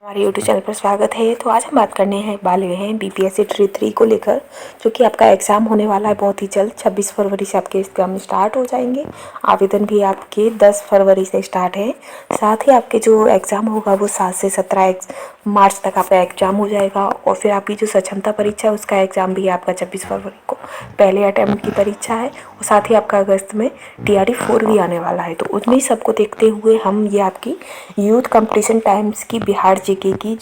हमारे YouTube channel पर स्वागत है। तो आज हम बात करने हैं वाले हैं बीपीएससी ट्री 3 को लेकर, जो कि आपका एग्ज़ाम होने वाला है बहुत ही जल्द। 26 फरवरी से आपके एग्ज़ाम स्टार्ट हो जाएंगे। आवेदन भी आपके 10 फरवरी से स्टार्ट है। साथ ही आपके जो एग्ज़ाम होगा वो 7 से 17 मार्च तक आपका एग्ज़ाम हो जाएगा। और फिर आपकी जो सक्षमता परीक्षा है उसका एग्ज़ाम भी आपका 26 फरवरी को पहले अटैम्प्ट की परीक्षा है। और साथ ही आपका अगस्त में TRD 4 भी आने वाला है। तो उन्हीं सबको देखते हुए हम ये आपकी यूथ कंपटीशन टाइम्स की बिहार जीके की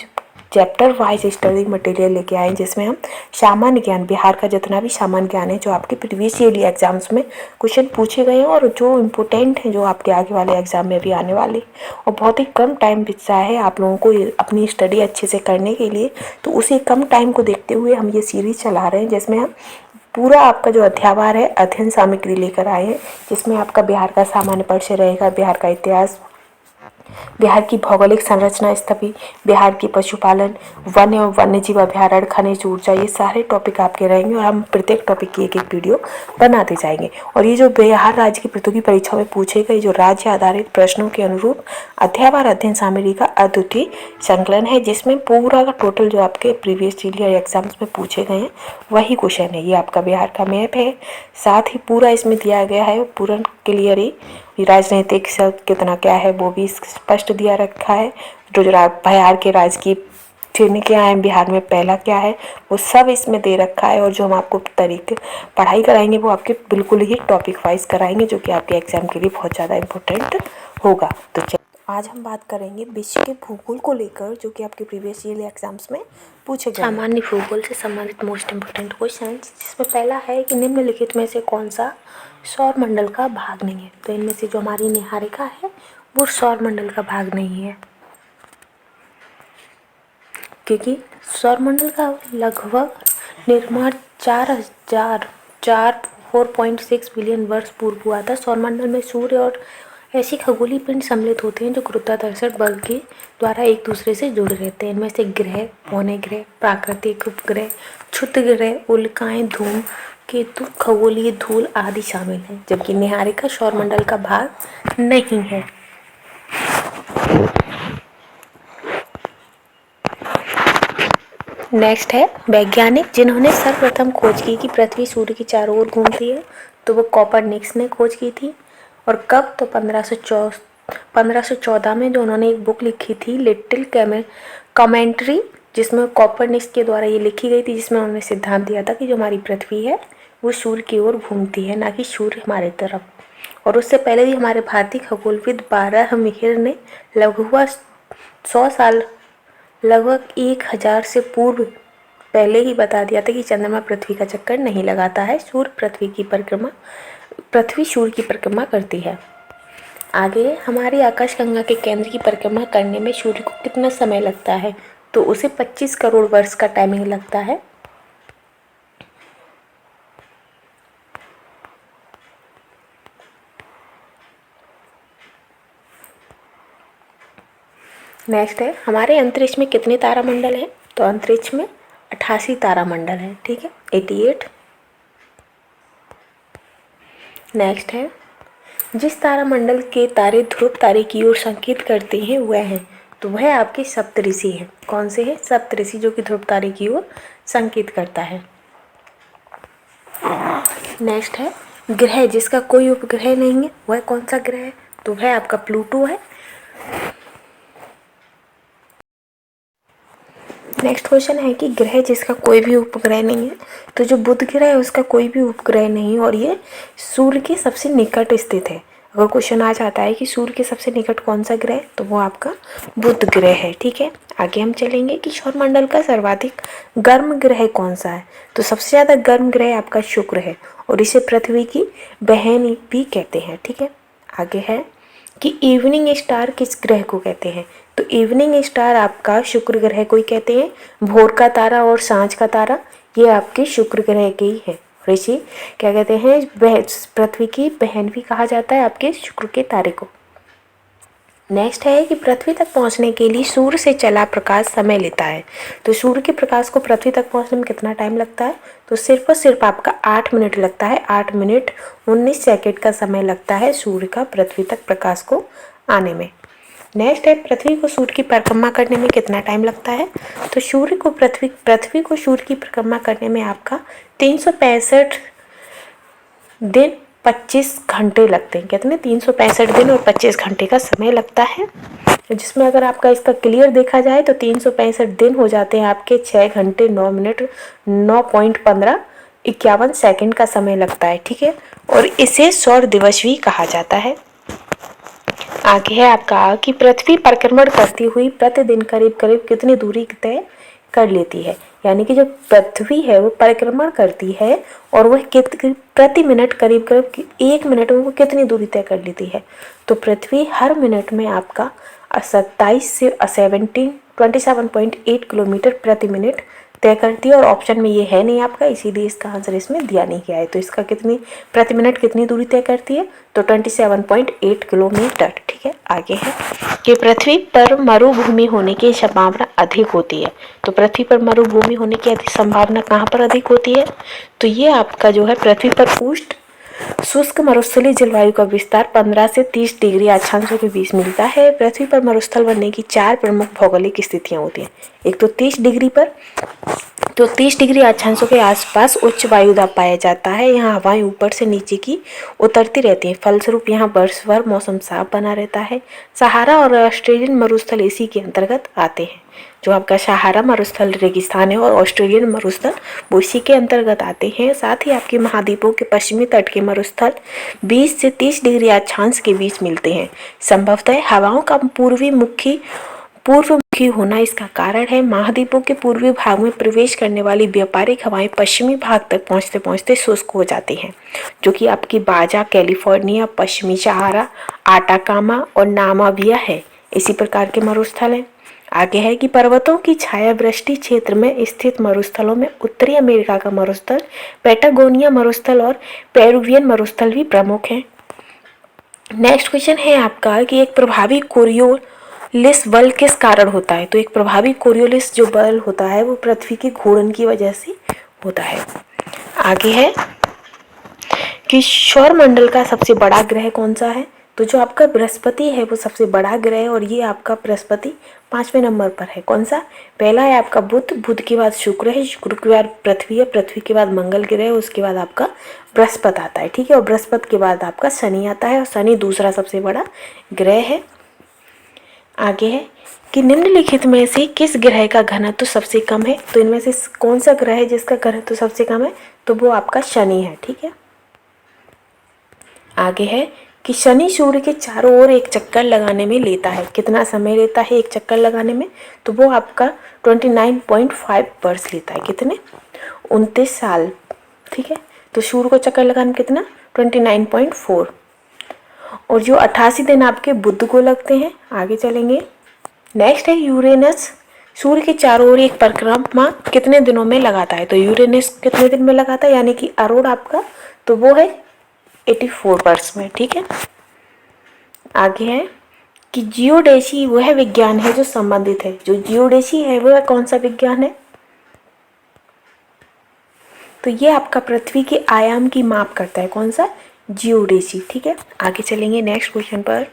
चैप्टर वाइज स्टडी मटेरियल लेके आए, जिसमें हम सामान्य ज्ञान, बिहार का जितना भी सामान्य ज्ञान है जो आपके प्रीवियस ईयर एग्जाम्स में क्वेश्चन पूछे गए हैं और जो इम्पोर्टेंट हैं जो आपके आगे वाले एग्जाम में भी आने वाले, और बहुत ही कम टाइम बचा है आप लोगों को अपनी स्टडी अच्छे से करने के लिए। तो उसी कम टाइम को देखते हुए हम ये सीरीज चला रहे हैं, जिसमें हम पूरा आपका जो अध्यावार है अध्ययन सामग्री लेकर आए हैं, जिसमें आपका बिहार का सामान्य परिचय रहेगा, बिहार का इतिहास, बिहार की भौगोलिक संरचना स्थिति, बिहार की पशुपालन, वन्य और वन्यजीव अभ्यारण्य, खनिज ऊर्जा, ये सारे टॉपिक आपके रहेंगे और हम प्रत्येक टॉपिक की एक एक वीडियो बनाते जाएंगे। और ये जो बिहार राज्य की प्रतियोगी परीक्षा में पूछे गए जो राज्य आधारित प्रश्नों के अनुरूप अध्यावार अध्ययन सामग्री का अद्वितीय संकलन है, जिसमें पूरा का टोटल जो आपके प्रीवियस ईयर एग्जाम्स में पूछे गए हैं वही क्वेश्चन है। ये आपका बिहार का मैप है, साथ ही पूरा इसमें दिया गया है पूरा क्लियर ही राजनीतिक शब्द कितना क्या है वो भी स्पष्ट दिया रखा है। जो बिहार के राजकीय चिन्ह क्या है, बिहार में पहला क्या है, वो सब इसमें दे रखा है। और जो हम आपको तरीके पढ़ाई कराएंगे वो आपके बिल्कुल ही टॉपिक वाइज कराएंगे, जो कि आपके एग्जाम के लिए बहुत ज़्यादा इम्पोर्टेंट होगा। तो आज हम बात करेंगे विश्व के भूगोल को लेकर, जो कि आपके प्रीवियस ईयर एग्जाम्स में पूछे गए सामान्य भूगोल से संबंधित मोस्ट इम्पोर्टेंट क्वेश्चन, जिसमें पहला है कि निम्नलिखित में से कौन सा सौर मंडल का भाग नहीं है। तो इनमें से जो हमारी निहारिका है वो सौर मंडल का भाग नहीं है, क्योंकि सौर मंडल का लगभग निर्माण 4.6 बिलियन वर्ष पूर्व हुआ था। सौरमंडल में सूर्य और ऐसी खगोलीय पिंड सम्मिलित होते हैं जो गुरुत्वाकर्षण बल के द्वारा एक दूसरे से जुड़े रहते हैं। इनमें से ग्रह, पौने ग्रह, प्राकृतिक उपग्रह, क्षुद्र ग्रह, उल्काएं, धूम केतु, खगोलीय धूल आदि शामिल हैं, जबकि निहारिका सौरमंडल का भाग नहीं है। नेक्स्ट है वैज्ञानिक जिन्होंने सर्वप्रथम खोज की कि पृथ्वी सूर्य की चारों ओर घूमती है, तो वो कोपरनिकस ने खोज की थी। और कब? तो 1514 में जो उन्होंने एक बुक लिखी थी लिटिल कमेंट्री, जिसमें कोपरनिकस के द्वारा ये लिखी गई थी, जिसमें उन्होंने सिद्धांत दिया था कि जो हमारी पृथ्वी है वो सूर्य की ओर घूमती है, ना कि सूर्य हमारे तरफ। और उससे पहले भी हमारे भारतीय खगोलविद बारहमिहिर ने लगभग 100 साल, लगभग 1000 से पूर्व पहले ही बता दिया था कि चंद्रमा पृथ्वी का चक्कर नहीं लगाता है, पृथ्वी सूर्य की परिक्रमा करती है। आगे हमारी आकाशगंगा के केंद्र की परिक्रमा करने में सूर्य को कितना समय लगता है? तो उसे 25 करोड़ वर्ष का टाइमिंग लगता है। नेक्स्ट है हमारे अंतरिक्ष में कितने तारामंडल हैं? तो अंतरिक्ष में 88 तारामंडल हैं, ठीक है, 88। नेक्स्ट है जिस तारामंडल के तारे ध्रुव तारे की ओर संकेत करते हैं वह है, तो वह आपके सप्तऋषि है। कौन से है? सप्तऋषि, जो कि ध्रुव तारे की ओर संकेत करता है। नेक्स्ट है ग्रह जिसका कोई उपग्रह नहीं है, वह कौन सा ग्रह है? तो वह आपका प्लूटो है। नेक्स्ट क्वेश्चन है कि ग्रह जिसका कोई भी उपग्रह नहीं है, तो जो बुध ग्रह है उसका कोई भी उपग्रह नहीं है और ये सूर्य के सबसे निकट स्थित है। अगर क्वेश्चन आ जाता है कि सूर्य के सबसे निकट कौन सा ग्रह, तो वो आपका बुध ग्रह है, ठीक है। आगे हम चलेंगे कि सौरमंडल का सर्वाधिक गर्म ग्रह कौन सा है, तो सबसे ज़्यादा गर्म ग्रह आपका शुक्र है और इसे पृथ्वी की बहन भी कहते हैं, ठीक है। आगे है कि इवनिंग स्टार किस ग्रह को कहते हैं, तो इवनिंग स्टार आपका शुक्र ग्रह को ही कहते हैं। भोर का तारा और सांझ का तारा ये आपके शुक्र ग्रह के ही है। और इसे क्या कहते हैं? पृथ्वी की बहन भी कहा जाता है आपके शुक्र के तारे को। नेक्स्ट है कि पृथ्वी तक पहुंचने के लिए सूर्य से चला प्रकाश समय लेता है, तो सूर्य के प्रकाश को पृथ्वी तक पहुंचने में कितना टाइम लगता है? तो सिर्फ और सिर्फ आपका 8 मिनट लगता है। 8 मिनट 19 सेकेंड का समय लगता है सूर्य का पृथ्वी तक प्रकाश को आने में। नेक्स्ट है पृथ्वी को सूर्य की परिक्रमा करने में कितना टाइम लगता है। तो पृथ्वी को सूर्य की परिक्रमा करने में आपका 365 दिन 25 घंटे लगते हैं। कितने? 365 दिन और 25 घंटे का समय लगता है। जिसमें अगर आपका इसका क्लियर देखा जाए तो 365 दिन हो जाते हैं आपके 6 घंटे 9 मिनट 9.15 सेकंड का समय लगता है। ठीक है, और इसे सौर दिवस भी कहा जाता है। आगे है आपका कि पृथ्वी परिक्रमण करती हुई प्रतिदिन करीब करीब कितनी दूरी तय कर लेती है। यानी कि जो पृथ्वी है वो परिक्रमण करती है और वह प्रति मिनट करीब करीब 1 मिनट में वो कितनी दूरी तय कर लेती है। तो पृथ्वी हर मिनट में आपका 27 से 27.8 किलोमीटर प्रति मिनट तय करती है। और ऑप्शन में ये है नहीं आपका, इसीलिए इसका आंसर इसमें दिया नहीं गया है। तो इसका कितनी प्रति मिनट कितनी दूरी तय करती है, तो 27.8 किलोमीटर। ठीक है, आगे है कि पृथ्वी पर मरुभूमि होने की संभावना अधिक होती है। तो पृथ्वी पर मरुभूमि होने की संभावना कहाँ पर अधिक होती है, तो ये आपका जो है पृथ्वी पर उष्ण शुष्क मरुस्थलीय जलवायु का विस्तार 15 से 30 डिग्री अक्षांशों के बीच मिलता है। पृथ्वी पर मरुस्थल बनने की 4 प्रमुख भौगोलिक स्थितियां होती हैं। एक तो 30 डिग्री पर, तो 30 डिग्री अक्षांशों के आसपास उच्च वायुदाब पाया जाता है। यहाँ हवाएं ऊपर से नीचे की उतरती रहती हैं, फलस्वरूप यहाँ वर्षभर मौसम साफ बना रहता है। सहारा और ऑस्ट्रेलियन मरुस्थल इसी के अंतर्गत आते हैं। जो आपका सहारा मरुस्थल रेगिस्तान है और ऑस्ट्रेलियन मरुस्थल वो इसी के अंतर्गत आते हैं। साथ ही आपके महाद्वीपों के पश्चिमी तट के मरुस्थल 20 से 30 डिग्री अक्षांश के बीच मिलते हैं। संभवतः हवाओं का पूर्वमुखी होना इसका कारण है। महाद्वीपों के पूर्वी भाग में प्रवेश करने वाली व्यापारिक हवाएं पश्चिमी भाग तक पहुंचते पहुंचते शुष्क हो जाती हैं, जो कि आपकी बाजा कैलिफोर्निया, पश्चिमी सहारा, आटाकामा और नामाबिया है, इसी प्रकार के मरुस्थल हैं। आगे है कि पर्वतों की छायावृष्टि क्षेत्र में स्थित मरुस्थलों में उत्तरी अमेरिका का मरुस्थल, पैटागोनिया मरुस्थल और पेरुवियन मरुस्थल भी प्रमुख हैं। नेक्स्ट क्वेश्चन है आपका कि एक प्रभावी कोरियोलिस बल किस कारण होता है। तो एक प्रभावी कोरियोलिस जो बल होता है वो पृथ्वी के घूर्णन की वजह से होता है। आगे है कि सौरमंडल का सबसे बड़ा ग्रह कौन सा है। तो जो आपका बृहस्पति है वो सबसे बड़ा ग्रह है और ये आपका बृहस्पति 5वें नंबर पर है। कौन सा? पहला है आपका बुध, बुध के बाद शुक्र है, शुक्र के बाद पृथ्वी है, पृथ्वी के बाद मंगल ग्रह है, उसके बाद आपका बृहस्पति आता है। ठीक है, और बृहस्पति के बाद आपका शनि आता है और शनि दूसरा सबसे बड़ा ग्रह है। आगे है कि निम्नलिखित में से किस ग्रह का घनत्व सबसे कम है। तो इनमें से कौन सा ग्रह है जिसका घनत्व सबसे कम है, तो वो आपका शनि है। ठीक है, आगे है कि शनि सूर्य के चारों ओर एक चक्कर लगाने में लेता है। कितना समय लेता है एक चक्कर लगाने में, तो वो आपका 29.5 वर्ष लेता है। कितने? 29 साल। ठीक है, तो सूर्य को चक्कर लगाने में कितना? 29.4। और जो 88 दिन आपके बुध को लगते हैं। आगे चलेंगे, नेक्स्ट है यूरेनस सूर्य के चारों ओर एक परिक्रमा कितने दिनों में लगाता है। तो यूरेनस कितने दिन में लगाता है, यानी कि अरुण आपका, तो वो है 84 वर्ष में। ठीक है, आगे है कि जियोडेसी वह विज्ञान है जो संबंधित है। जो जियोडेसी है वह कौन सा विज्ञान है, तो ये आपका पृथ्वी के आयाम की माप करता है। कौन सा? जियोडेसी। ठीक है, आगे चलेंगे नेक्स्ट क्वेश्चन पर।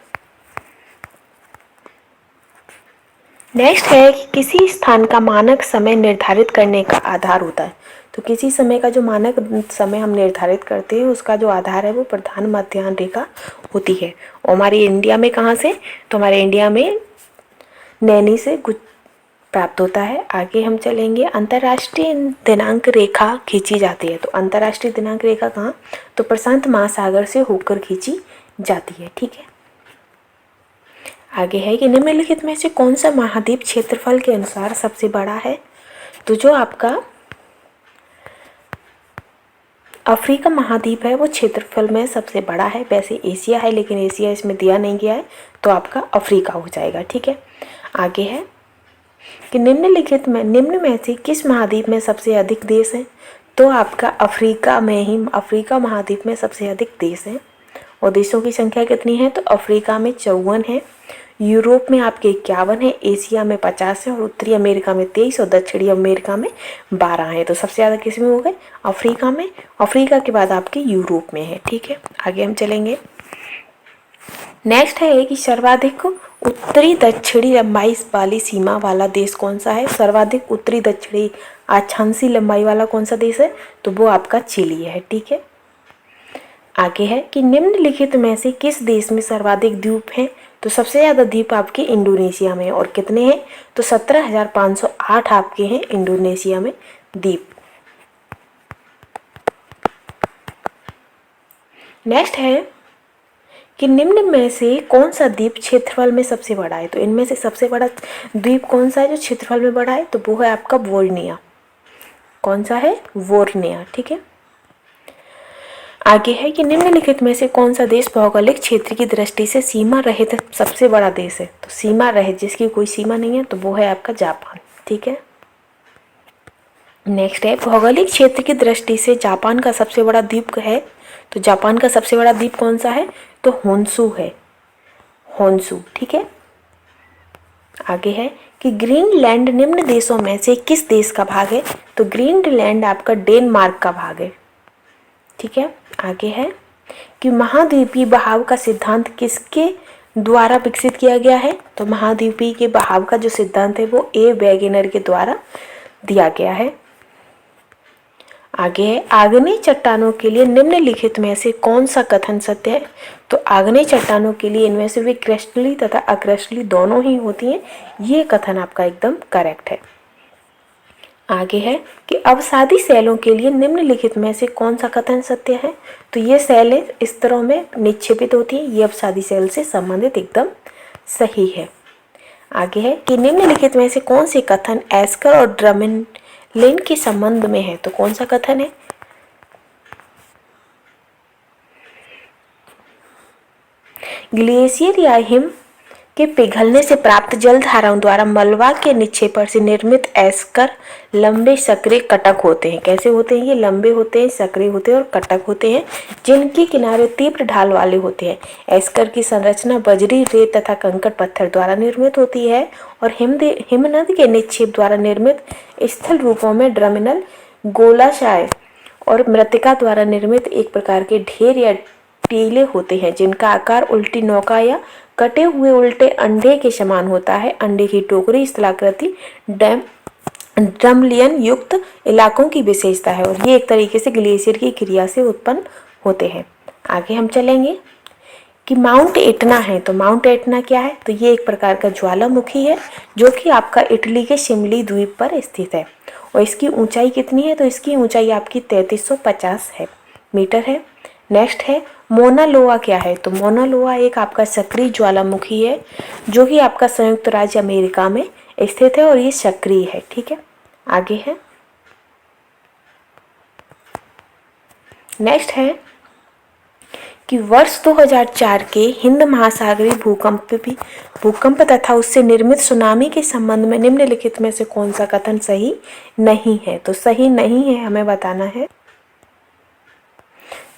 नेक्स्ट है कि किसी स्थान का मानक समय निर्धारित करने का आधार होता है। तो किसी समय का जो मानक समय हम निर्धारित करते हैं उसका जो आधार है वो प्रधान मध्याह्न रेखा होती है। और हमारे इंडिया में कहाँ से, तो हमारे इंडिया में नैनी से प्राप्त होता है। आगे हम चलेंगे, अंतर्राष्ट्रीय दिनांक रेखा खींची जाती है। तो अंतर्राष्ट्रीय दिनांक रेखा कहाँ, तो प्रशांत महासागर से होकर खींची जाती है। ठीक है, आगे है कि निम्नलिखित में से कौन सा महाद्वीप क्षेत्रफल के अनुसार सबसे बड़ा है। तो जो आपका अफ्रीका महाद्वीप है वो क्षेत्रफल में सबसे बड़ा है। वैसे एशिया है लेकिन एशिया इसमें दिया नहीं गया है, तो आपका अफ्रीका हो जाएगा। ठीक है, आगे है कि निम्न में से किस महाद्वीप में सबसे अधिक देश हैं। तो आपका अफ्रीका महाद्वीप में सबसे अधिक देश हैं। और देशों की संख्या कितनी है, तो अफ्रीका में 54 है, यूरोप में आपके 51 है, एशिया में 50 है और उत्तरी अमेरिका में 23 और दक्षिणी अमेरिका में 12 है। तो सबसे ज़्यादा किस में हो गए, अफ्रीका में। अफ्रीका के बाद आपके यूरोप में है। ठीक है, आगे हम चलेंगे, नेक्स्ट है कि सर्वाधिक उत्तरी दक्षिणी लंबाई वाली सीमा वाला देश कौन सा है? सर्वाधिक उत्तरी दक्षिणी अक्षांशीय लंबाई वाला कौन सा देश है? तो वो आपका चिली है। ठीक है, आगे है कि निम्नलिखित में से किस देश में सर्वाधिक द्वीप हैं? तो सबसे ज़्यादा द्वीप आपके इंडोनेशिया में, और कितने हैं? तो 17,508 आपके हैं इंडोनेशिया में द्वीप। नेक्स्ट है कि निम्न में से कौन सा द्वीप क्षेत्रफल में सबसे बड़ा है? तो इनमें से सबसे बड़ा द्वीप कौन सा है जो क्षेत्रफल में बड़ा है? तो वो है आपका बोर्निया। कौन सा है? बोर्निया। ठीक है, आगे है कि निम्नलिखित में से कौन सा देश भौगोलिक क्षेत्र की दृष्टि से सीमा रहित सबसे बड़ा देश है? तो सीमा रहित जिसकी कोई सीमा नहीं है तो वो है आपका जापान। ठीक है, नेक्स्ट है भौगोलिक क्षेत्र की दृष्टि से जापान का सबसे बड़ा द्वीप है। तो जापान का सबसे बड़ा द्वीप कौन सा है? तो होन्शु है, होन्शु। ठीक है, आगे है कि ग्रीनलैंड निम्न देशों में से किस देश का भाग है? तो ग्रीनलैंड आपका डेनमार्क का भाग है। ठीक है, आगे है कि महाद्वीपीय बहाव का सिद्धांत किसके द्वारा विकसित किया गया है? तो महाद्वीपीय के बहाव का जो सिद्धांत है वो ए वेगेनर के द्वारा दिया गया है। आगे है आग्नेय चट्टानों के लिए निम्नलिखित में से कौन सा कथन सत्य है? तो आग्नेय चट्टानों के लिए इनमें से वे क्रिस्टली तथा अक्रिस्टली दोनों ही होती हैं, ये कथन आपका एकदम करेक्ट है। आगे है कि अवसादी सेलों के लिए निम्नलिखित में से कौन सा कथन सत्य है? तो ये सेलें स्तरों में निक्षेपित होती हैं, ये अवसादी सेल से संबंधित एकदम सही है। आगे है कि निम्नलिखित में से कौन से कथन एस्कर और ड्रमेनलिन के संबंध में है? तो कौन सा कथन है? ग्लेशियर या हिम के पिघलने से प्राप्त जल धाराओं द्वारा मलबा के निक्षेपण से निर्मित एस्कर लंबे सकरे कटक होते हैं। कैसे होते हैं? ये लंबे होते हैं, सकरे होते हैं और कटक होते हैं, जिनके किनारे तीव्र ढाल वाले होते हैं। एस्कर की संरचना बजरी, रेत तथा कंकड़ पत्थर द्वारा निर्मित होती है और हिमनद के निक्षेप द्वारा निर्मित स्थल रूपों में ड्रमिनल, गोलाशय और मृत्तिका द्वारा निर्मित एक प्रकार के ढेर या टीले होते हैं, जिनका आकार उल्टी नौका या कटे हुए उल्टे अंडे के समान होता है। अंडे की टोकरी स्थलाकृति ड्रमलियन युक्त इलाकों की विशेषता है और ये एक तरीके से ग्लेशियर की क्रिया से उत्पन्न होते हैं। आगे हम चलेंगे कि माउंट एटना है। तो माउंट एटना क्या है? तो ये एक प्रकार का ज्वालामुखी है जो कि आपका इटली के शिमली द्वीप पर स्थित है और इसकी ऊंचाई कितनी है? तो इसकी ऊंचाई आपकी 3350 मीटर है। नेक्स्ट है मोना लोआ क्या है? तो मोना लोआ एक आपका सक्रिय ज्वालामुखी है जो कि आपका संयुक्त राज्य अमेरिका में स्थित है और ये सक्रिय है। ठीक है, आगे है नेक्स्ट है कि वर्ष 2004 के हिंद महासागरीय भूकंप तथा उससे निर्मित सुनामी के संबंध में निम्नलिखित में से कौन सा कथन सही नहीं है? तो सही नहीं है हमें बताना है।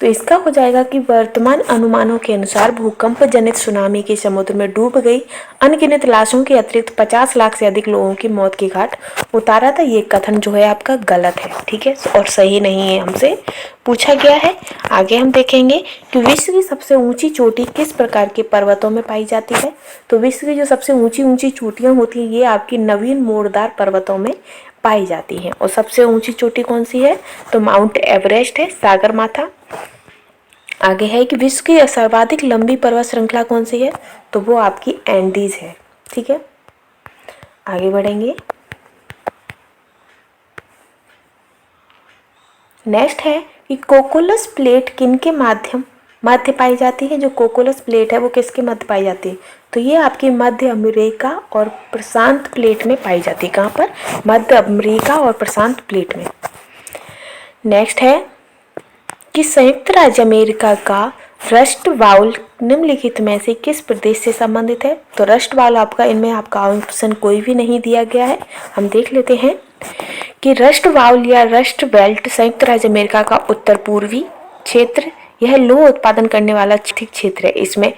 तो इसका हो जाएगा कि वर्तमान अनुमानों के अनुसार भूकंप जनित सुनामी के समुद्र में डूब गई अनगिनत लाशों के अतिरिक्त 50 लाख से अधिक लोगों की मौत की घाट उतारा था। ये कथन जो है आपका गलत है। ठीक है, और सही नहीं है, हमसे पूछा गया है। आगे हम देखेंगे कि विश्व की सबसे ऊंची चोटी किस प्रकार के पर्वतों में पाई जाती है? तो विश्व की जो सबसे ऊंची ऊंची चोटियां होती हैं ये आपकी नवीन मोड़दार पर्वतों में पाई जाती हैं। और सबसे ऊंची चोटी कौन सी है? तो माउंट एवरेस्ट है, सागरमाथा। आगे है कि विश्व की सर्वाधिक लंबी पर्वत श्रृंखला कौन सी है? तो वो आपकी एंडीज है। ठीक है, आगे बढ़ेंगे। नेक्स्ट है कि कोकुलस प्लेट किनके मध्य पाई जाती है? जो कोकुलस प्लेट है वो किसके मध्य पाई जाती है? तो ये आपकी मध्य अमेरिका और प्रशांत प्लेट में पाई जाती है। कहाँ पर? मध्य अमेरिका और प्रशांत प्लेट में। नेक्स्ट है कि संयुक्त राज्य अमेरिका का रस्ट बाउल निम्नलिखित में से किस प्रदेश से संबंधित है? तो रस्ट बाउल आपका इनमें आपका ऑप्शन कोई भी नहीं दिया गया है। हम देख लेते हैं कि रस्ट बाउल या रस्ट बेल्ट संयुक्त राज्य अमेरिका का उत्तर पूर्वी क्षेत्र, यह लोह उत्पादन करने वाला क्षेत्र है। इसमें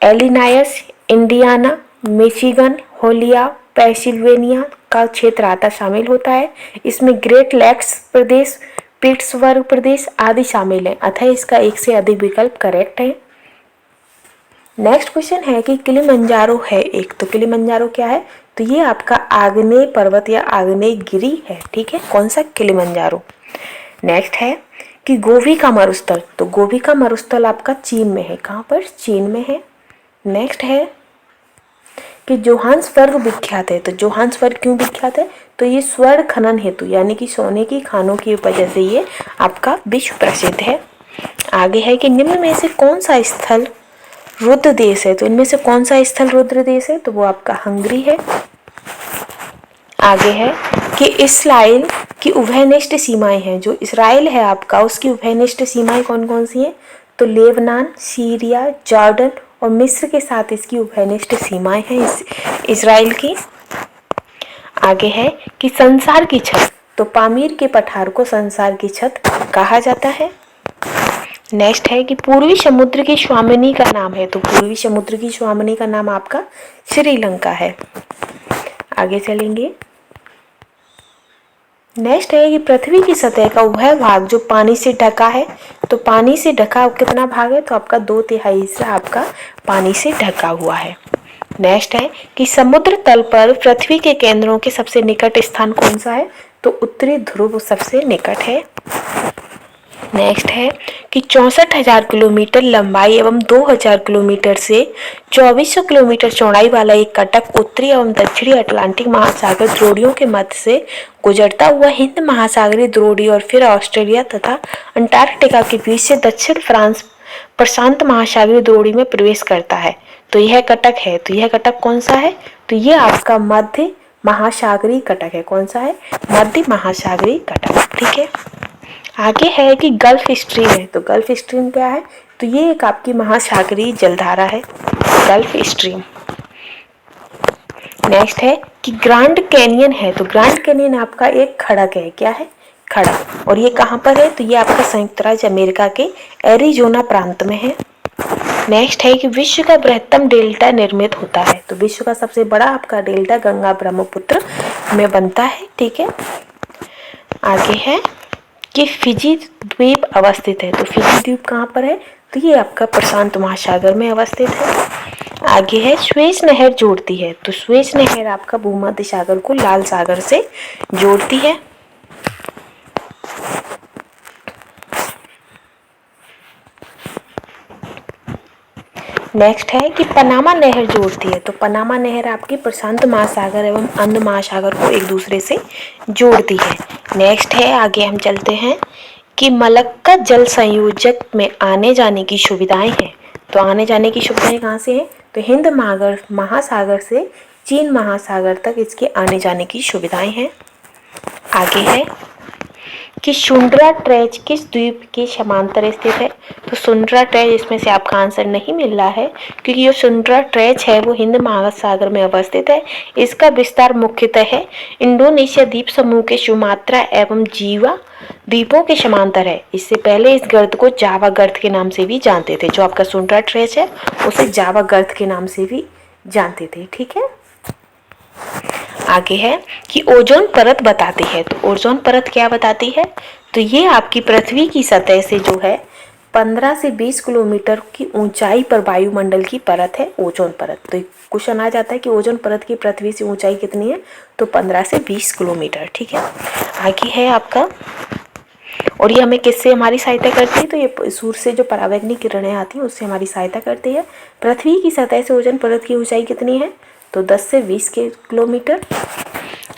एलिनायस, इंडियाना, मिशिगन, होलिया, पेंसिल्वेनिया का क्षेत्र आता शामिल होता है। इसमें ग्रेट लैक्स प्रदेश, पिट्सबर्ग प्रदेश आदि शामिल है, अतः इसका एक से अधिक विकल्प करेक्ट है। नेक्स्ट क्वेश्चन है कि किलिमंजारो है एक, तो किलिमंजारो क्या है, तो ये आपका आग्नेय पर्वत या आग्नेय गिरी है, ठीक है, कौन सा, किलिमंजारो। नेक्स्ट है कि गोबी का मरुस्थल, तो गोबी का मरुस्थल आपका चीन में है, कहाँ पर, चीन में है। नेक्स्ट है कि जोहान्सबर्ग विख्यात है, तो जोहान्सबर्ग क्यों विख्यात है, तो ये स्वर्ण खनन हेतु यानी कि सोने की खानों की वजह से ये आपका विश्व प्रसिद्ध है। आगे है कि निम्न में से कौन सा स्थल रुद्र देश है, तो इनमें से कौन सा स्थल रुद्र देश है, तो वो आपका हंगरी है। आगे है कि इस्राइल की उभयनिष्ठ सीमाएं हैं, जो इस्राइल है आपका उसकी उभयनिष्ठ सीमाएं कौन कौन सी हैं, तो लेबनान, सीरिया, जॉर्डन और मिस्र के साथ इसकी उभयनिष्ठ सीमाएं हैं इस्राइल की। आगे है कि संसार की छत, तो पामीर के पठार को संसार की छत कहा जाता है। नेक्स्ट है कि पूर्वी समुद्र की स्वामिनी का नाम है, तो पूर्वी समुद्र की स्वामिनी का नाम आपका श्रीलंका है। आगे चलेंगे। नेक्स्ट है कि पृथ्वी की सतह का वह भाग जो पानी से ढका है, तो पानी से ढका कितना भाग है, तो आपका 2/3 हिस्सा आपका पानी से ढका हुआ है। नेक्स्ट है कि समुद्र तल पर पृथ्वी के केंद्रों के सबसे निकट स्थान कौन सा है, तो उत्तरी ध्रुव सबसे निकट है। नेक्स्ट है कि 64,000 किलोमीटर लंबाई एवं 2,000 किलोमीटर से 2400 किलोमीटर चौड़ाई वाला एक कटक उत्तरी एवं दक्षिणी अटलांटिक महासागर द्रोणियों के मध्य से गुजरता हुआ हिंद महासागरीय द्रोणी और फिर ऑस्ट्रेलिया तथा अंटार्कटिका के बीच से दक्षिण फ्रांस प्रशांत महासागरीय द्रोणी में प्रवेश करता है, तो यह कटक है। तो यह कटक कौन सा है, तो यह आपका मध्य महासागरीय कटक है, कौन सा है, मध्य महासागरीय कटक, ठीक है। आगे है कि गल्फ स्ट्रीम है, तो गल्फ स्ट्रीम क्या है, तो ये एक आपकी महासागरीय जलधारा है, गल्फ स्ट्रीम। नेक्स्ट है कि ग्रैंड कैनियन है, तो ग्रैंड कैनियन आपका एक खड़क है, क्या है, खड़क, और ये कहाँ पर है, तो ये आपका संयुक्त राज्य अमेरिका के एरिजोना प्रांत में है। नेक्स्ट है कि विश्व का बृहत्तम डेल्टा निर्मित होता है, तो विश्व का सबसे बड़ा आपका डेल्टा गंगा ब्रह्मपुत्र में बनता है, ठीक है। आगे है कि फिजी द्वीप अवस्थित है, तो फिजी द्वीप कहाँ पर है, तो ये आपका प्रशांत महासागर में अवस्थित है। आगे है स्वेज नहर जोड़ती है, तो स्वेज नहर आपका भूमध्य सागर को लाल सागर से जोड़ती है। नेक्स्ट है कि पनामा नहर जोड़ती है, तो पनामा नहर आपकी प्रशांत महासागर एवं अंध महासागर को एक दूसरे से जोड़ती है। नेक्स्ट है, आगे हम चलते हैं कि मलक्का जल संयोजक में आने जाने की सुविधाएं हैं, तो आने जाने की सुविधाएं कहाँ से हैं, तो हिंद महासागर से चीन महासागर तक इसके आने जाने की सुविधाएं हैं। आगे है कि सुंड्रा ट्रेच किस द्वीप के समांतर स्थित है, तो सुंड्रा ट्रेच इसमें से आपका आंसर नहीं मिल रहा है, क्योंकि ये सुंड्रा ट्रेच है वो हिंद महासागर में अवस्थित है। इसका विस्तार मुख्यतः है इंडोनेशिया द्वीप समूह के सुमात्रा एवं जीवा द्वीपों के समांतर है। इससे पहले इस गर्त को जावा गर्त के नाम से भी जानते थे, जो आपका सुंड्रा ट्रेच है उसे जावा गर्त के नाम से भी जानते थे, ठीक है। आगे है कि ओजोन परत बताती है, तो ओजोन परत क्या बताती है, तो ये आपकी पृथ्वी की सतह से जो है 15 से 20 किलोमीटर की ऊंचाई पर वायुमंडल की परत है ओजोन परत। तो क्वेश्चन आ जाता है कि ओजोन परत की पृथ्वी से ऊंचाई कितनी है, तो 15 से 20 किलोमीटर, ठीक है। आगे है आपका, और ये हमें किससे हमारी सहायता करती है, तो ये सूर्य से जो परावैंगनी किरणें आती हैं उससे हमारी सहायता करती है। पृथ्वी की सतह से ओजोन परत की ऊंचाई कितनी है, तो 10 से 20 किलोमीटर।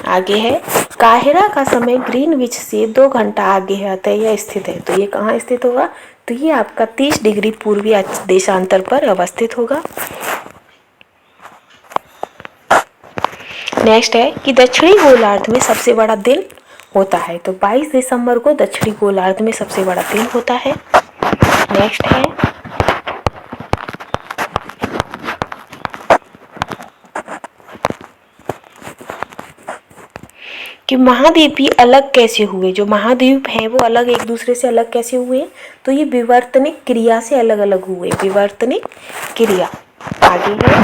आगे है काहिरा का समय ग्रीनविच से 2 घंटा आगे है या स्थित है, तो ये कहाँ स्थित होगा, तो ये आपका 30 डिग्री पूर्वी देशांतर पर अवस्थित होगा। नेक्स्ट है कि दक्षिणी गोलार्ध में सबसे बड़ा दिन होता है, तो 22 दिसंबर को दक्षिणी गोलार्ध में सबसे बड़ा दिन होता है। नेक्स्ट है कि महाद्वीपीय अलग कैसे हुए, जो महाद्वीप हैं वो अलग एक दूसरे से अलग कैसे हुए, तो ये विवर्तनिक क्रिया से अलग अलग हुए, विवर्तनिक क्रिया। आगे है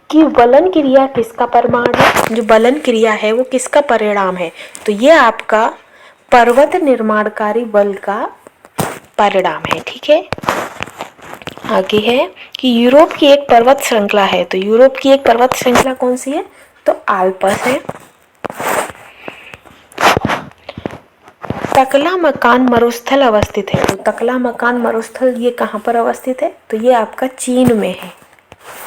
कि वलन क्रिया किसका परिणाम है, जो वलन क्रिया है वो किसका परिणाम है, तो ये आपका पर्वत निर्माणकारी बल का परिणाम है, ठीक है। आगे है कि यूरोप की एक पर्वत श्रृंखला है, तो यूरोप की एक पर्वत श्रृंखला कौन सी है, तो आल्पस है। तकला मकान मरुस्थल अवस्थित है, तो तकला मकान मरुस्थल ये कहाँ पर अवस्थित है, तो ये आपका चीन में है।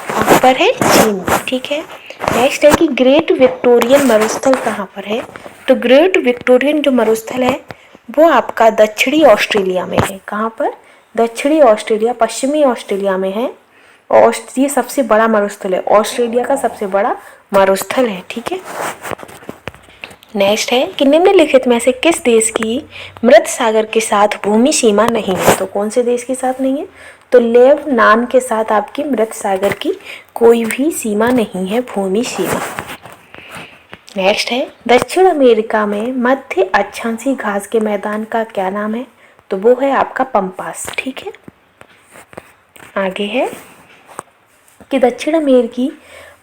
कहाँ पर है, चीन में, ठीक है। नेक्स्ट है कि ग्रेट विक्टोरियन मरुस्थल कहाँ पर है, तो ग्रेट विक्टोरियन जो मरुस्थल है वो आपका दक्षिणी ऑस्ट्रेलिया में है। कहाँ पर, दक्षिणी ऑस्ट्रेलिया, पश्चिमी ऑस्ट्रेलिया में है। और ये सबसे बड़ा मरुस्थल है, ऑस्ट्रेलिया का सबसे बड़ा मरुस्थल है, ठीक है। नेक्स्ट है कि निम्नलिखित में से किस देश की मृत सागर के साथ भूमि सीमा नहीं है, तो कौन से देश के साथ नहीं है, तो लेबनान के साथ आपकी मृत सागर की कोई भी सीमा नहीं है, भूमि सीमा। नेक्स्ट है दक्षिण अमेरिका में मध्य अक्षांशीय घास के मैदान का क्या नाम है, तो वो है आपका पंपास, ठीक है। आगे है कि दक्षिण अमेरिकी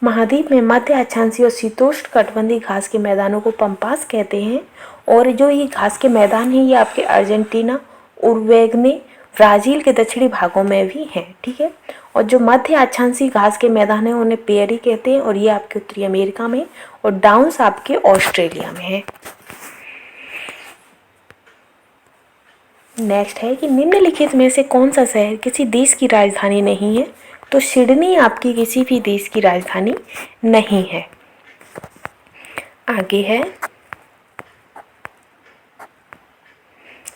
महाद्वीप में मध्य अक्षांशीय और शीतोष्ण कटिबंधीय घास के मैदानों को पंपास कहते हैं। और जो ये घास के मैदान हैं ये आपके अर्जेंटीना, उरुग्वे, ब्राज़ील के दक्षिणी भागों में भी हैं, ठीक है। और जो मध्य अक्षांशीय घास के मैदान हैं उन्हें पेरी कहते हैं, और ये आपके उत्तरी अमेरिका में, और डाउन्स आपके ऑस्ट्रेलिया में है। नेक्स्ट है कि निम्नलिखित में से कौन सा शहर किसी देश की राजधानी नहीं है, तो सिडनी आपकी किसी भी देश की राजधानी नहीं है।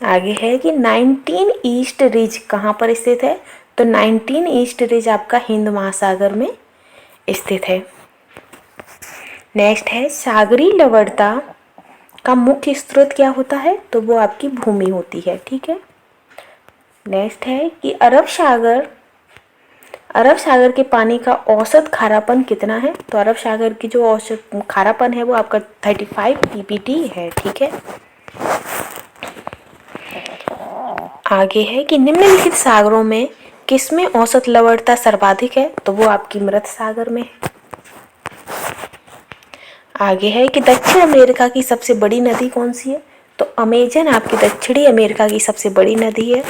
आगे है कि 19 ईस्ट रिज कहाँ पर स्थित है, तो 19 ईस्ट रिज आपका हिंद महासागर में स्थित है। नेक्स्ट है सागरी लवणता का मुख्य स्रोत क्या होता है, तो वो आपकी भूमि होती है, ठीक है। नेक्स्ट है कि अरब सागर के पानी का औसत खारापन कितना है, तो अरब सागर की जो औसत खारापन है वो आपका 35 ppt है, ठीक है। आगे है कि निम्नलिखित सागरों में किसमें औसत लवणता सर्वाधिक है, तो वो आपकी मृत सागर में है। आगे है कि दक्षिण अमेरिका की सबसे बड़ी नदी कौन सी है, तो अमेजन आपकी दक्षिणी अमेरिका की सबसे बड़ी नदी है।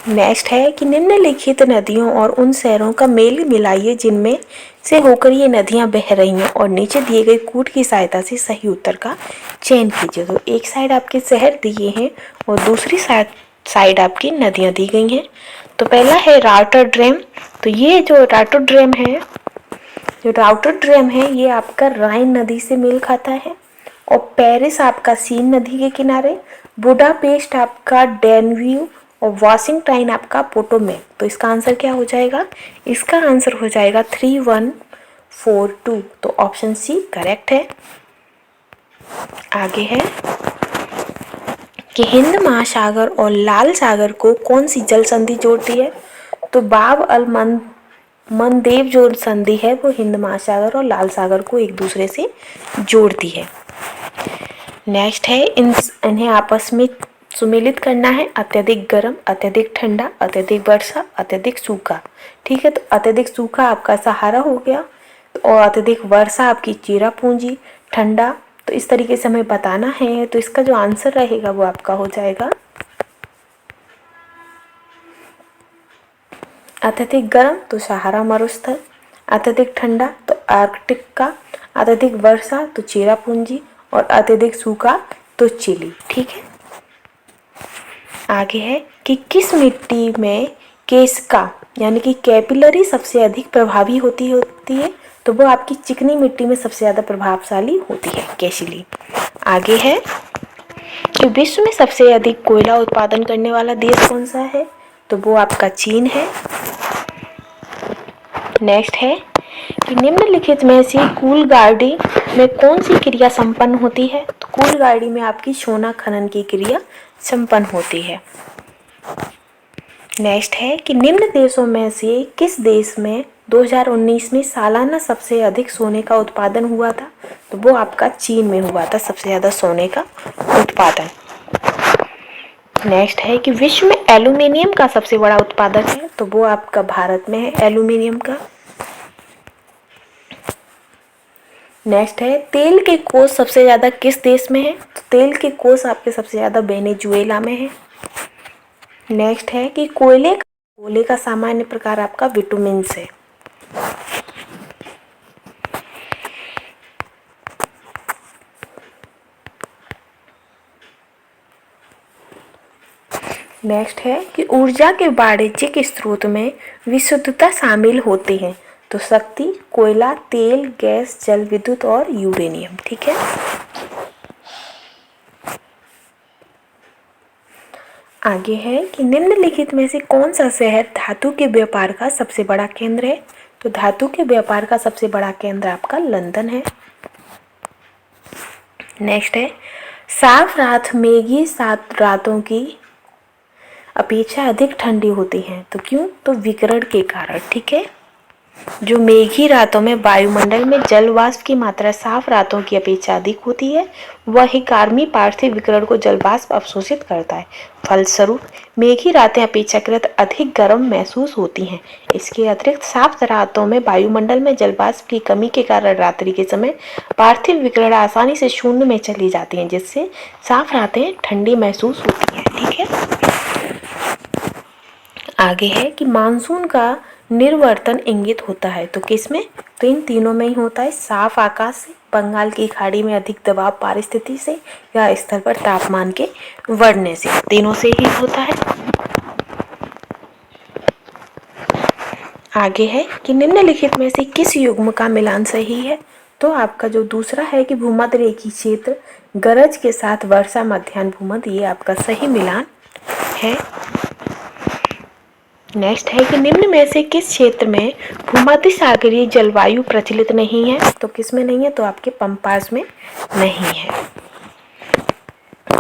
नेक्स्ट है कि निम्नलिखित नदियों और उन शहरों का मेल मिलाइए जिनमें से होकर ये नदियां बह रही हैं, और नीचे दिए गए कूट की सहायता से सही उत्तर का चयन कीजिए। तो एक साइड आपके शहर दिए हैं और दूसरी साइड आपकी नदियां दी गई हैं। तो पहला है रॉटरडैम, तो ये जो रॉटरडैम है ये आपका राइन नदी से मेल खाता है। और पेरिस आपका सीन नदी के किनारे, बुडापेस्ट आपका डैन्यूब, और वाशिंगटन आपका पोटोमेक। तो इसका आंसर क्या हो जाएगा, इसका आंसर हो जाएगा 3142, तो ऑप्शन सी करेक्ट है। आगे है कि हिंद महासागर और लाल सागर को कौन सी जल संधि जोड़ती है, तो बाब अल मंदेव जो संधि है वो हिंद महासागर और लाल सागर को एक दूसरे से जोड़ती है। नेक्स्ट है इन्हें आपस में सुमेलित करना है, अत्यधिक गर्म, अत्यधिक ठंडा, अत्यधिक वर्षा, अत्यधिक सूखा, ठीक है। तो अत्यधिक सूखा आपका सहारा हो गया, और अत्यधिक वर्षा आपकी चेरापूंजी, ठंडा, तो इस तरीके से हमें बताना है। तो इसका जो आंसर रहेगा वो आपका हो जाएगा अत्यधिक गर्म तो सहारा मरुस्थल, अत्यधिक ठंडा तो आर्कटिक का, अत्यधिक वर्षा तो चेरापूंजी, और अत्यधिक सूखा तो चिली, ठीक है। आगे है कि किस मिट्टी में केशिका यानी कि कैपिलरी सबसे अधिक प्रभावी होती है, तो वो आपकी चिकनी मिट्टी में सबसे ज़्यादा प्रभावशाली होती है, केशिली। आगे है कि विश्व में सबसे अधिक कोयला उत्पादन करने वाला देश कौन सा है, तो वो आपका चीन है। नेक्स्ट है कि निम्नलिखित में से कूलगार्डी में कौन सी क्रिया संपन्न होती है, तो कूलगार्डी में आपकी सोना खनन की क्रिया संपन्न होती है। नेक्स्ट है कि निम्न देशों में से किस देश में 2019 में सालाना सबसे अधिक सोने का उत्पादन हुआ था, तो वो आपका चीन में हुआ था सबसे ज़्यादा सोने का उत्पादन। नेक्स्ट है कि विश्व में एल्यूमिनियम का सबसे बड़ा उत्पादक है, तो वो आपका भारत में है एल्यूमिनियम का। नेक्स्ट है तेल के कोष सबसे ज़्यादा किस देश में है, तो तेल के कोष आपके सबसे ज़्यादा वेनेजुएला में है। नेक्स्ट है कि कोयले का सामान्य प्रकार आपका विटामिन्स है। नेक्स्ट है कि ऊर्जा के वाणिज्यिक स्रोत में विशुद्धता शामिल होती है। तो शक्ति, कोयला, तेल, गैस, जल विद्युत और यूरेनियम। ठीक है। आगे है कि निम्नलिखित में से कौन सा शहर धातु के व्यापार का सबसे बड़ा केंद्र है। तो धातु के व्यापार का सबसे बड़ा केंद्र आपका लंदन है। नेक्स्ट है साफ रात मेघी 7 रातों की अपेक्षा अधिक ठंडी होती हैं। तो क्यों? तो विकिरण के कारण। ठीक है। जो मेघी रातों में वायुमंडल में जल वाष्प की मात्रा साफ रातों की अपेक्षा अधिक होती है, वही कार्मी पार्थिव विकिरण को जल वाष्प अवशोषित करता है। फलस्वरूप मेघी रातें अपेक्षाकृत अधिक गर्म महसूस होती हैं। इसके अतिरिक्त साफ रातों में वायुमंडल में जल वाष्प की कमी के कारण रात्रि के समय पार्थिव विकिरण आसानी से शून्य में चली जाती हैं, जिससे साफ रातें ठंडी महसूस होती हैं। ठीक है। आगे है कि मानसून का निर्वर्तन इंगित होता है। तो किसमें? तो इन तीनों में ही होता है। साफ आकाश से, बंगाल की खाड़ी में अधिक दबाव परिस्थिति से, या स्तर पर तापमान के बढ़ने से, तीनों से ही होता है। आगे है कि निम्नलिखित में से किस युग्म का मिलान सही है। तो आपका जो दूसरा है कि भूमध्य रेखीय क्षेत्र, गरज के साथ वर्षा, मध्याह्न भूमध्य, ये आपका सही मिलान है। नेक्स्ट है कि निम्न में से किस क्षेत्र में भूमध्य सागरीय जलवायु प्रचलित नहीं है। तो किस में नहीं है? तो आपके पंपास में नहीं है।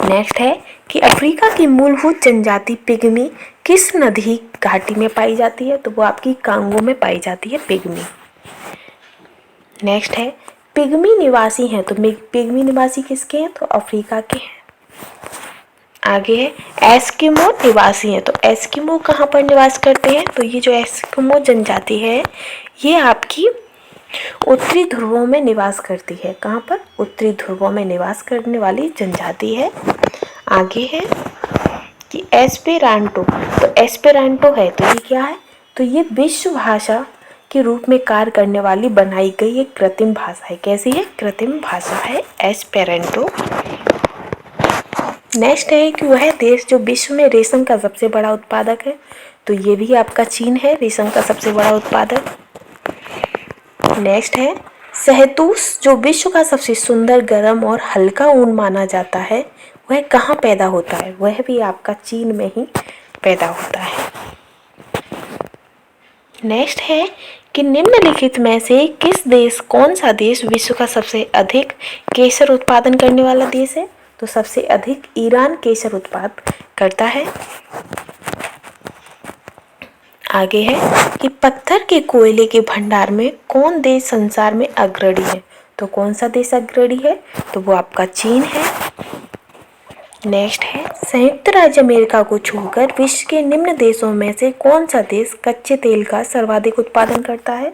नेक्स्ट है कि अफ्रीका की मूलभूत जनजाति पिग्मी किस नदी घाटी में पाई जाती है। तो वो आपकी कांगो में पाई जाती है पिग्मी। नेक्स्ट है पिग्मी निवासी हैं। तो पिग्मी निवासी किसके हैं? तो अफ्रीका के हैं। आगे है एस्किमो निवासी हैं। तो एस्किमो कहाँ पर निवास करते हैं? तो ये जो एस्किमो जनजाति है ये आपकी उत्तरी ध्रुवों में निवास करती है। कहाँ पर? उत्तरी ध्रुवों में निवास करने वाली जनजाति है। आगे है कि एस्पेरांटो। तो एस्पेरांटो है तो ये क्या है? तो ये विश्व भाषा के रूप में कार्य करने वाली बनाई गई एक कृत्रिम भाषा है। कैसी है? कृत्रिम भाषा है एस्पेरांटो। नेक्स्ट है कि वह देश जो विश्व में रेशम का सबसे बड़ा उत्पादक है। तो ये भी आपका चीन है, रेशम का सबसे बड़ा उत्पादक। नेक्स्ट है शहतूश जो विश्व का सबसे सुंदर, गर्म और हल्का ऊन माना जाता है, वह कहाँ पैदा होता है? वह भी आपका चीन में ही पैदा होता है। नेक्स्ट है कि निम्नलिखित में से कौन सा देश विश्व का सबसे अधिक केसर उत्पादन करने वाला देश है? तो सबसे अधिक ईरान केसर उत्पादन करता है। आगे है कि पत्थर के कोयले के भंडार में कौन देश संसार में अग्रणी है? तो कौन सा देश अग्रणी है? तो वो आपका चीन है। नेक्स्ट है संयुक्त राज्य अमेरिका को छोड़कर विश्व के निम्न देशों में से कौन सा देश कच्चे तेल का सर्वाधिक उत्पादन करता है?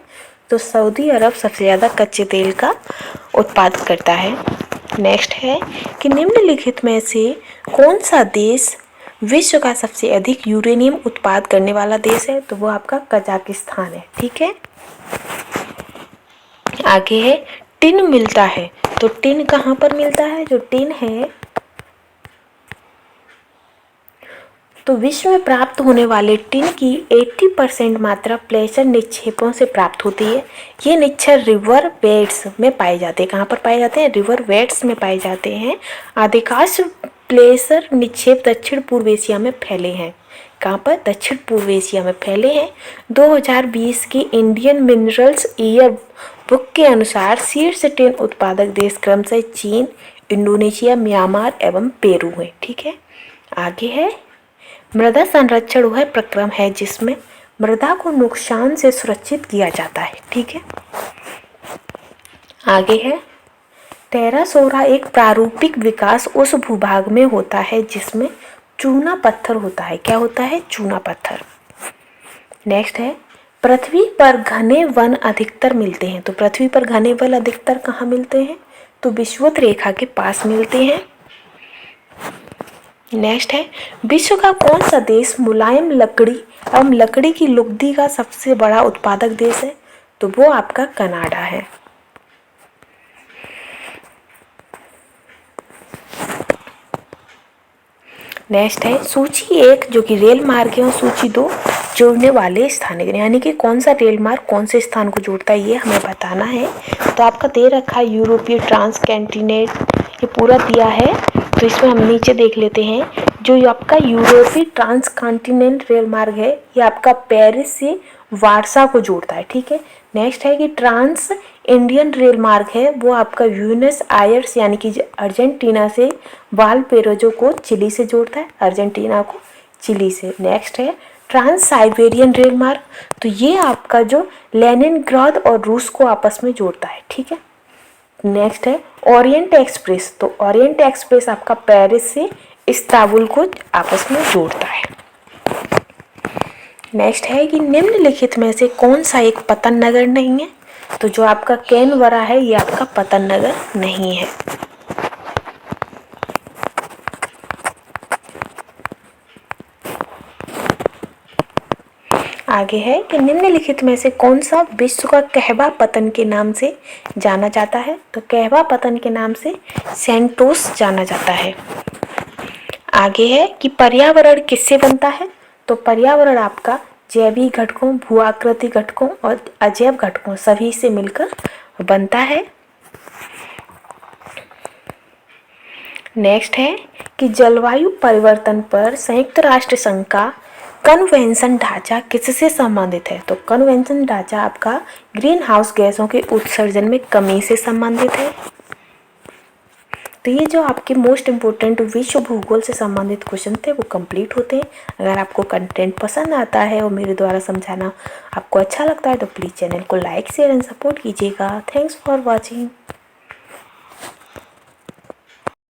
तो सऊदी अरब सबसे ज़्यादा कच्चे तेल का उत्पादन करता है। नेक्स्ट है कि निम्नलिखित में से कौन सा देश विश्व का सबसे अधिक यूरेनियम उत्पादन करने वाला देश है? तो वो आपका कजाकिस्तान है। ठीक है। आगे है टिन मिलता है। तो टिन कहाँ पर मिलता है? जो टिन है तो विश्व में प्राप्त होने वाले टिन की 80% मात्रा प्लेसर निक्षेपों से प्राप्त होती है। ये निक्षेप रिवर बेड्स में पाए जाते हैं। कहाँ पर पाए जाते हैं? रिवर बेड्स में पाए जाते हैं। अधिकांश प्लेसर निक्षेप दक्षिण पूर्व एशिया में फैले हैं। कहाँ पर? दक्षिण पूर्व एशिया में फैले हैं। 2020 की इंडियन मिनरल्स ईयर बुक के अनुसार शीर्ष टिन उत्पादक देश क्रमशः चीन, इंडोनेशिया, म्यांमार एवं पेरू है। ठीक है। आगे है मृदा संरक्षण वह प्रक्रम है जिसमें मृदा को नुकसान से सुरक्षित किया जाता है। ठीक है। आगे है टेरासोरा एक प्रारूपिक विकास उस भूभाग में होता है जिसमें चूना पत्थर होता है। क्या होता है? चूना पत्थर। नेक्स्ट है पृथ्वी पर घने वन अधिकतर मिलते हैं। तो पृथ्वी पर घने वन अधिकतर कहाँ मिलते हैं? तो विषुवत रेखा के पास मिलते हैं। नेक्स्ट है, विश्व का कौन सा देश मुलायम लकड़ी एवं लकड़ी की लुगदी का सबसे बड़ा उत्पादक देश है? तो वो आपका कनाडा है। नेक्स्ट है, सूची 1 जो कि रेल मार्ग है और सूची 2 जोड़ने वाले स्थान है, यानी कि कौन सा रेल मार्ग कौन से स्थान को जोड़ता है ये हमें बताना है। तो आपका दे रखा है यूरोपीय ट्रांस कैंटिनेंट, ये पूरा दिया है। तो इसमें हम नीचे देख लेते हैं, जो आपका यूरोपीय ट्रांस कॉन्टिनेंट रेल मार्ग है ये आपका पेरिस से वारसा को जोड़ता है, ठीक है। नेक्स्ट है कि ट्रांस इंडियन रेल मार्ग है वो आपका ब्यूनस आयर्स यानी कि अर्जेंटीना से वालपेराइजो को चिली से जोड़ता है, अर्जेंटीना को चिली से। नेक्स्ट है ट्रांस साइबेरियन रेल मार्ग, तो ये आपका जो लेनिनग्राद और रूस को आपस में जोड़ता है, ठीक है। नेक्स्ट है ओरिएंट एक्सप्रेस, तो ओरिएंट एक्सप्रेस आपका पेरिस से इस्तांबुल को आपस में जोड़ता है। नेक्स्ट है कि निम्नलिखित में से कौन सा एक पतन नगर नहीं है? तो जो आपका कैनबरा है ये आपका पतन नगर नहीं है। आगे है कि निम्नलिखित में से कौन सा विश्व का कहवा पतन के नाम से जाना जाता है? तो कहवा पतन के नाम से सेंटोस जाना जाता है। आगे है कि पर्यावरण किससे बनता है? तो पर्यावरण आपका जैविक घटकों, भू आकृति घटकों और अजैव घटकों सभी से मिलकर बनता है। नेक्स्ट है कि जलवायु परिवर्तन पर संयुक्त राष्ट्र संघ का कन्वेंशन ढांचा किससे संबंधित है? तो कन्वेंशन ढांचा आपका ग्रीन हाउस गैसों के उत्सर्जन में कमी से संबंधित है। तो ये जो आपके मोस्ट इम्पोर्टेंट विश्व भूगोल से संबंधित क्वेश्चन थे वो कंप्लीट होते हैं। अगर आपको कंटेंट पसंद आता है और मेरे द्वारा समझाना आपको अच्छा लगता है तो प्लीज़ चैनल को लाइक शेयर एंड सपोर्ट कीजिएगा। Thanks for watching.